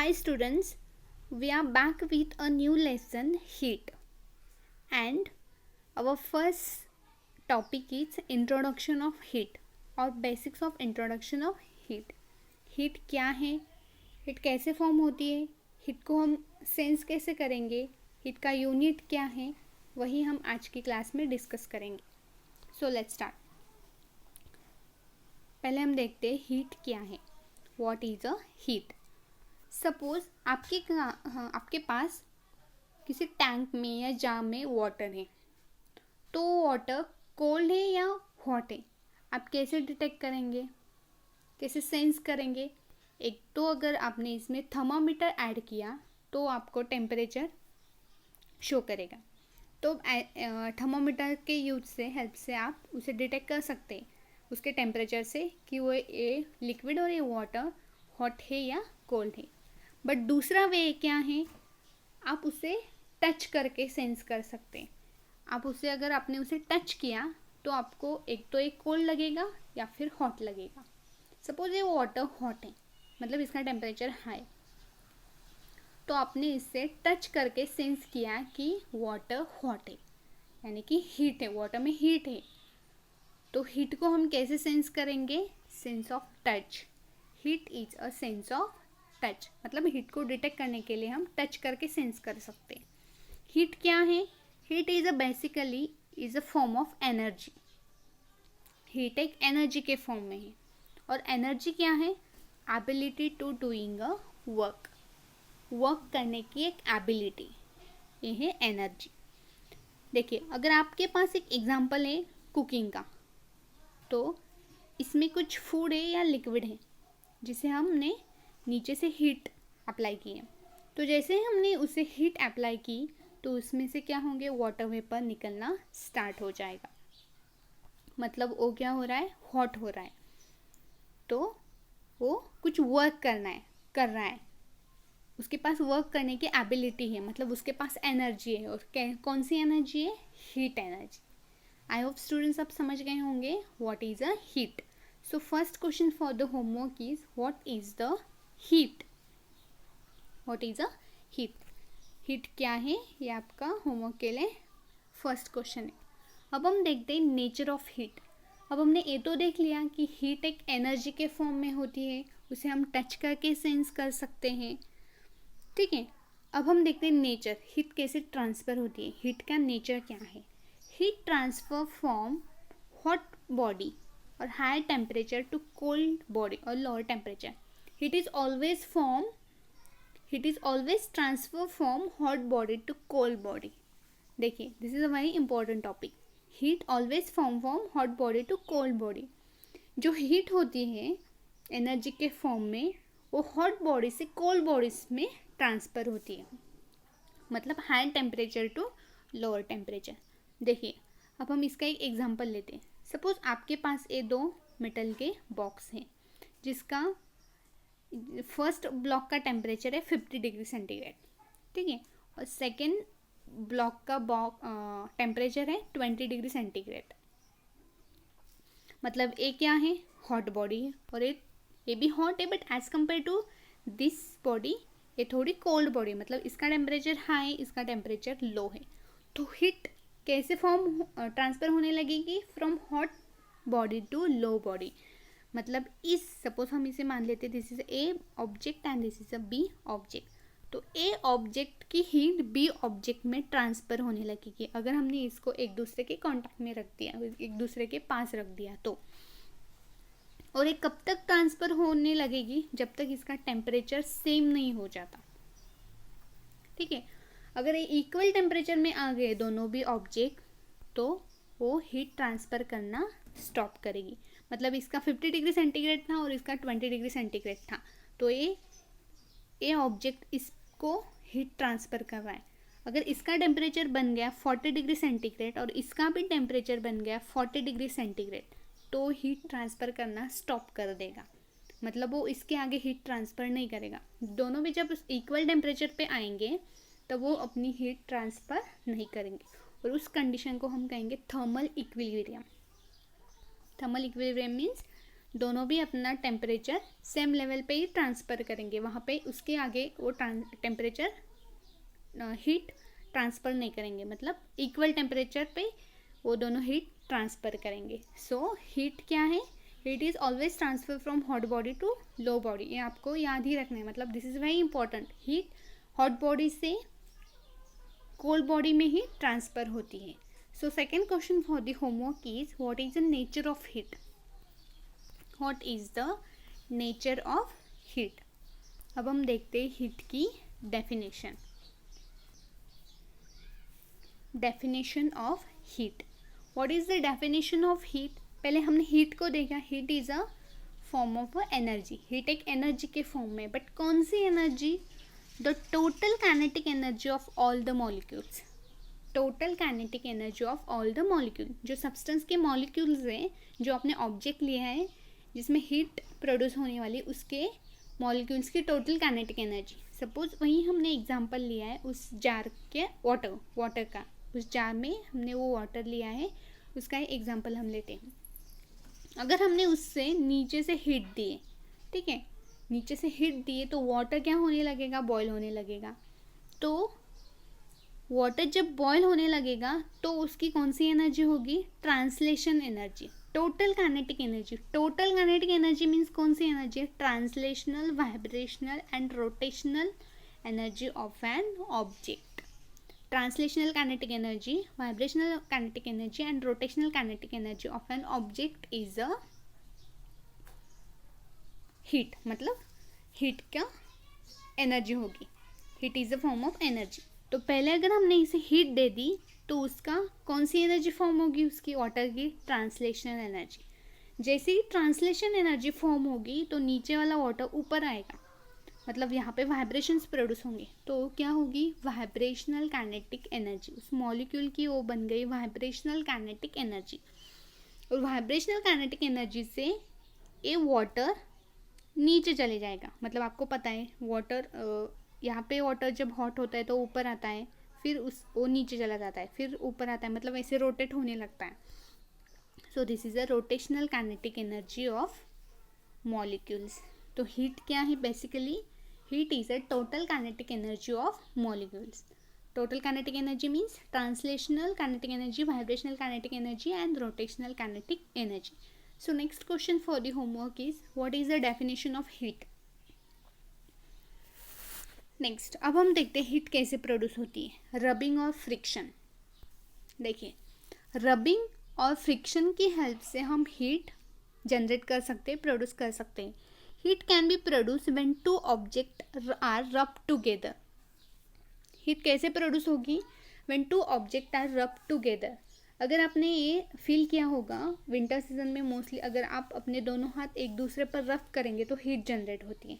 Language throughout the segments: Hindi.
Hi students, we are back with a new lesson, heat, and our first topic is introduction of heat और basics of introduction of heat. Heat क्या है, हीट कैसे फॉर्म होती है, हीट को हम सेंस कैसे करेंगे, हीट का यूनिट क्या है, वही हम आज की क्लास में डिस्कस करेंगे. So let's start. पहले हम देखते हैं हीट क्या है. What is a heat. Suppose आपके पास किसी टैंक में या जार में वाटर है, तो वाटर कोल्ड है या हॉट है, आप कैसे डिटेक्ट करेंगे, कैसे सेंस करेंगे. एक तो अगर आपने इसमें थर्मामीटर ऐड किया तो आपको टेम्परेचर शो करेगा. तो थर्मामीटर के यूज से हेल्प से आप उसे डिटेक्ट कर सकते हैं उसके टेम्परेचर से कि वो ये लिक्विड और ये वाटर हॉट है या कोल्ड है. बट दूसरा वे क्या है, आप उसे टच करके सेंस कर सकते हैं. आप उसे अगर आपने उसे टच किया तो आपको एक तो एक कोल्ड लगेगा या फिर हॉट लगेगा. सपोज ये वाटर हॉट है, मतलब इसका टेम्परेचर हाई, तो आपने इससे टच करके सेंस किया कि वाटर हॉट है, यानी कि हीट है, वाटर में हीट है. तो हीट को हम कैसे सेंस करेंगे, sense of touch. Heat is a sense of touch, मतलब हीट को डिटेक्ट करने के लिए हम टच करके सेंस कर सकते हैं. हीट क्या है, heat is a basically is a form of energy. Heat एक एनर्जी के फॉर्म में है, और एनर्जी क्या है, ability to doing a work. Work करने की एक एबिलिटी, ये है एनर्जी. देखिए, अगर आपके पास एक एग्जांपल है कुकिंग का, तो इसमें कुछ फूड है या लिक्विड है जिसे हमने नीचे से हीट अप्लाई की है. तो जैसे ही हमने उसे हीट अप्लाई की तो उसमें से क्या होंगे, वाटर वेपर निकलना स्टार्ट हो जाएगा. मतलब वो क्या हो रहा है, हॉट हो रहा है. तो वो कुछ वर्क कर रहा है. उसके पास वर्क करने की एबिलिटी है, मतलब उसके पास एनर्जी है. और कौन सी एनर्जी है, heat energy. I hope students आप समझ गए होंगे what is a heat. So first question for the homework is what is the heat. What is a heat. Heat क्या है, ये आपका होमवर्क के लिए फर्स्ट क्वेश्चन है. अब हम देखते हैं नेचर ऑफ हीट. अब हमने ये तो देख लिया कि हीट एक एनर्जी के फॉर्म में होती है, उसे हम टच करके सेंस कर सकते हैं. ठीक है. अब हम देखते हैं नेचर, हीट कैसे ट्रांसफ़र होती है, हीट का नेचर क्या है. Heat transfer from hot body और high temperature to cold body और lower temperature. Heat is always transfer from hot body to cold body. देखिए, this is a very important topic. Heat always form from hot body to cold body. जो हीट होती है एनर्जी के फॉर्म में, वो हॉट बॉडी से कोल्ड बॉडीज में ट्रांसफ़र होती है, मतलब high temperature to lower temperature. देखिए, अब हम इसका एक एग्जांपल लेते हैं. सपोज आपके पास ये दो मेटल के बॉक्स हैं जिसका फर्स्ट ब्लॉक का टेम्परेचर है 50 डिग्री सेंटीग्रेड. ठीक है. और सेकेंड ब्लॉक का टेम्परेचर है 20 डिग्री सेंटीग्रेड. मतलब ये क्या है, हॉट बॉडी है, और ये भी हॉट है, but as compare to this body ये थोड़ी कोल्ड बॉडी, मतलब इसका टेम्परेचर हाई, इसका टेम्परेचर लो है. तो हीट कैसे ट्रांसफ़र होने लगेगी, from hot body to low body. मतलब सपोज हम इसे मान लेते हैं this is A object and this is a B object. तो ए ऑब्जेक्ट की हीट बी ऑब्जेक्ट में ट्रांसफ़र होने लगेगी अगर हमने इसको एक दूसरे के कांटेक्ट में रख दिया, एक दूसरे के पास रख दिया तो. और ये कब तक ट्रांसफ़र होने लगेगी, जब तक इसका टेम्परेचर सेम नहीं हो जाता. ठीक है. अगर ये इक्वल टेम्परेचर में आ गए दोनों भी ऑब्जेक्ट, तो वो हीट ट्रांसफ़र करना स्टॉप करेगी. मतलब इसका 50 डिग्री सेंटीग्रेड था और इसका 20 डिग्री सेंटीग्रेड था, तो ये ऑब्जेक्ट इसको हीट ट्रांसफ़र कर रहा है. अगर इसका टेम्परेचर बन गया 40 डिग्री सेंटीग्रेड और इसका भी टेम्परेचर बन गया 40 डिग्री सेंटीग्रेड, तो हीट ट्रांसफ़र करना स्टॉप कर देगा. मतलब वो इसके आगे हीट ट्रांसफ़र नहीं करेगा. दोनों भी जब इक्वल टेम्परेचर पे आएंगे तब वो अपनी हीट ट्रांसफ़र नहीं करेंगे, और उस कंडीशन को हम कहेंगे thermal equilibrium. Thermal equilibrium means दोनों भी अपना टेम्परेचर सेम लेवल पे ही ट्रांसफ़र करेंगे, वहाँ पे उसके आगे वो टेम्परेचर हीट ट्रांसफ़र नहीं करेंगे, मतलब इक्वल टेम्परेचर पे वो दोनों हीट ट्रांसफ़र करेंगे. सो हीट क्या है? Heat is always transfer from hot body to low body. ये आपको याद ही रखना है, मतलब this is very important. Heat hot body से कोल्ड बॉडी में ही ट्रांसफ़र होती है. So second question for the homework is what is the nature of heat. What is the nature of heat. अब हम देखते हैं हीट की definition. Definition of heat. What is the definition of heat. पहले हमने हीट को देखा. Heat is a form of energy. Heat एक एनर्जी के फॉर्म में, बट कौन सी energy? The total kinetic energy of all the molecules. Total kinetic energy of all the molecule. जो सब्सटेंस के मॉलिक्यूल्स हैं, जो आपने ऑब्जेक्ट लिया है जिसमें हीट प्रोड्यूस होने वाली, उसके मॉलिक्यूल्स की टोटल काइनेटिक एनर्जी. सपोज वहीं हमने एग्जांपल लिया है उस जार के वाटर का. उस जार में हमने वो वाटर लिया है, उसका एग्जांपल हम लेते हैं. अगर हमने उससे नीचे से हीट दिए, ठीक है, नीचे से हीट दिए तो वाटर क्या होने लगेगा? बॉयल होने लगेगा. तो वाटर जब बॉयल होने लगेगा तो उसकी कौन सी एनर्जी होगी? Translation energy. Total kinetic energy. Total kinetic energy means कौन सी एनर्जी है? Translational, vibrational and rotational energy of an object. Translational kinetic energy, vibrational kinetic energy and rotational kinetic energy of an object is a heat. मतलब heat क्या एनर्जी होगी. heat is a form of energy. तो पहले अगर हमने इसे हीट दे दी तो उसका कौन सी एनर्जी फॉर्म होगी? उसकी वाटर की ट्रांसलेशनल एनर्जी. जैसे ही ट्रांसलेशन एनर्जी फॉर्म होगी तो नीचे वाला वाटर ऊपर आएगा, मतलब यहाँ पे वाइब्रेशंस प्रोड्यूस होंगे. तो क्या होगी? Vibrational kinetic energy. उस मॉलिक्यूल की वो बन गई वाइब्रेशनल काइनेटिक एनर्जी. और वाइब्रेशनल काइनेटिक एनर्जी से ये वाटर नीचे चले जाएगा. मतलब आपको पता है वाटर, यहाँ पे वाटर जब हॉट होता है तो ऊपर आता है, फिर वो नीचे चला जाता है, फिर ऊपर आता है, मतलब ऐसे रोटेट होने लगता है. So this is a rotational kinetic energy of molecules. तो हीट क्या है? Basically heat is a total kinetic energy of molecules. Total kinetic energy means translational kinetic energy, vibrational kinetic energy and rotational kinetic energy. So next question for the homework is what is the definition of heat. Next, अब हम देखते हैं हीट कैसे प्रोड्यूस होती है. रबिंग और फ्रिक्शन. देखिए, रबिंग और फ्रिक्शन की हेल्प से हम हीट जनरेट कर सकते हैं, प्रोड्यूस कर सकते हैं. Heat can be produced when two objects are rubbed together. Heat कैसे प्रोड्यूस होगी? When two objects are rubbed together. अगर आपने ये फील किया होगा विंटर सीजन में मोस्टली, अगर आप अपने दोनों हाथ एक दूसरे पर रब करेंगे तो हीट जनरेट होती है.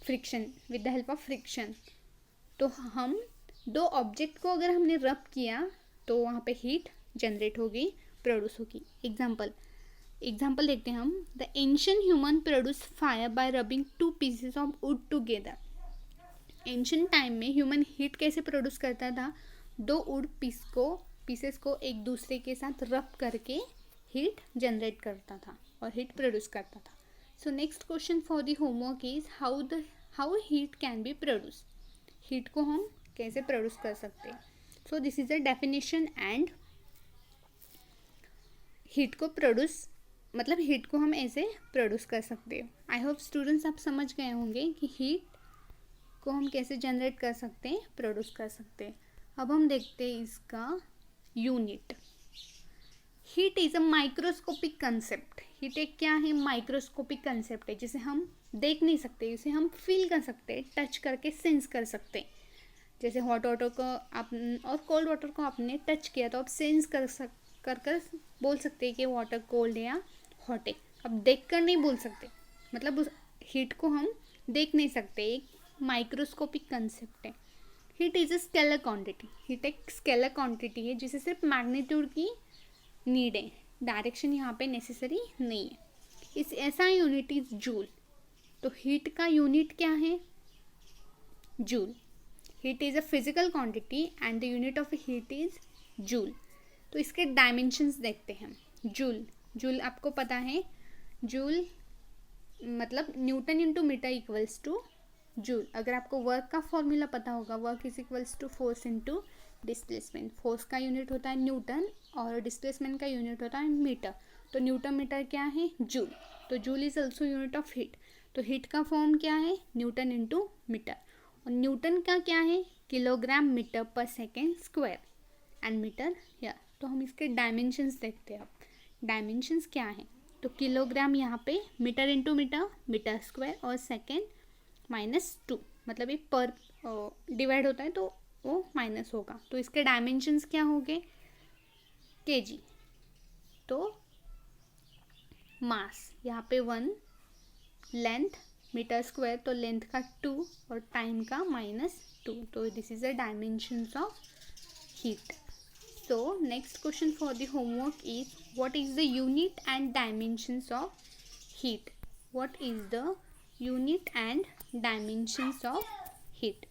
Friction, with the help of friction. तो हम दो ऑब्जेक्ट को अगर हमने रब किया तो वहाँ पे हीट जनरेट होगी, प्रोड्यूस होगी. एग्जाम्पल देखते हैं हम. The ancient human produce fire bye rubbing two pieces of would together. Ancient time में ह्यूमन हीट कैसे प्रोड्यूस करता था? दो वुड पीसेस को एक दूसरे के साथ रब करके हीट जनरेट करता था और हीट प्रोड्यूस करता था. So next question for the homework is how heat can be produce. Heat को हम कैसे प्रोड्यूस कर सकते हैं? So this is a definition. And heat को प्रोड्यूस मतलब हीट को हम ऐसे प्रोड्यूस कर सकते हैं. आई होप स्टूडेंट्स आप समझ गए होंगे कि हीट को हम कैसे जनरेट कर सकते हैं, प्रोड्यूस कर सकते हैं. अब हम देखते हैं इसका unit. Heat is a microscopic concept. Heat एक क्या है? माइक्रोस्कोपिक कंसेप्ट है, जिसे हम देख नहीं सकते, इसे हम फील कर सकते हैं, टच करके सेंस कर सकते हैं. जैसे हॉट वाटर को आप और कोल्ड वाटर को आपने टच किया तो आप सेंस कर बोल सकते हैं कि वाटर कोल्ड है या हॉट है. अब देख कर नहीं बोल सकते, मतलब उस हीट को हम देख नहीं सकते. एक माइक्रोस्कोपिक कंसेप्ट है. Heat is a scalar quantity. Heat एक स्केलर क्वांटिटी है जिसे सिर्फ मैग्नीट्यूड की नीड है, डायरेक्शन यहाँ पे नेसेसरी नहीं है. इस ऐसा यूनिट इज जूल. तो हीट का यूनिट क्या है? Joule. Heat is a physical quantity and the unit of heat is joule. तो इसके डायमेंशंस देखते हैं. जूल आपको पता है जूल मतलब newton into metre equals to joule. अगर आपको वर्क का फॉर्मूला पता होगा, work is equals to force into displacement. Force का यूनिट होता है न्यूटन और डिस्प्लेसमेंट का यूनिट होता है मीटर. तो न्यूटन मीटर क्या है? जूल. तो joule is also unit of heat. तो हीट का फॉर्म क्या है? Newton into metre. और न्यूटन का क्या है? Kilogram metre per second square and metre या. तो हम इसके डायमेंशंस देखते हैं. अब डायमेंशंस क्या है? तो किलोग्राम यहाँ पे, metre into metre, metre square, और सेकेंड -2, मतलब ये पर डिवाइड होता है तो वो माइनस होगा. तो इसके डायमेंशंस क्या होंगे? केजी. तो मास यहाँ पे 1, लेंथ मीटर स्क्वायर, तो लेंथ का 2 और टाइम का -2. तो this is the dimensions of heat. So next question for the homework is, what is the unit and dimensions of heat? What is the unit and dimensions of heat?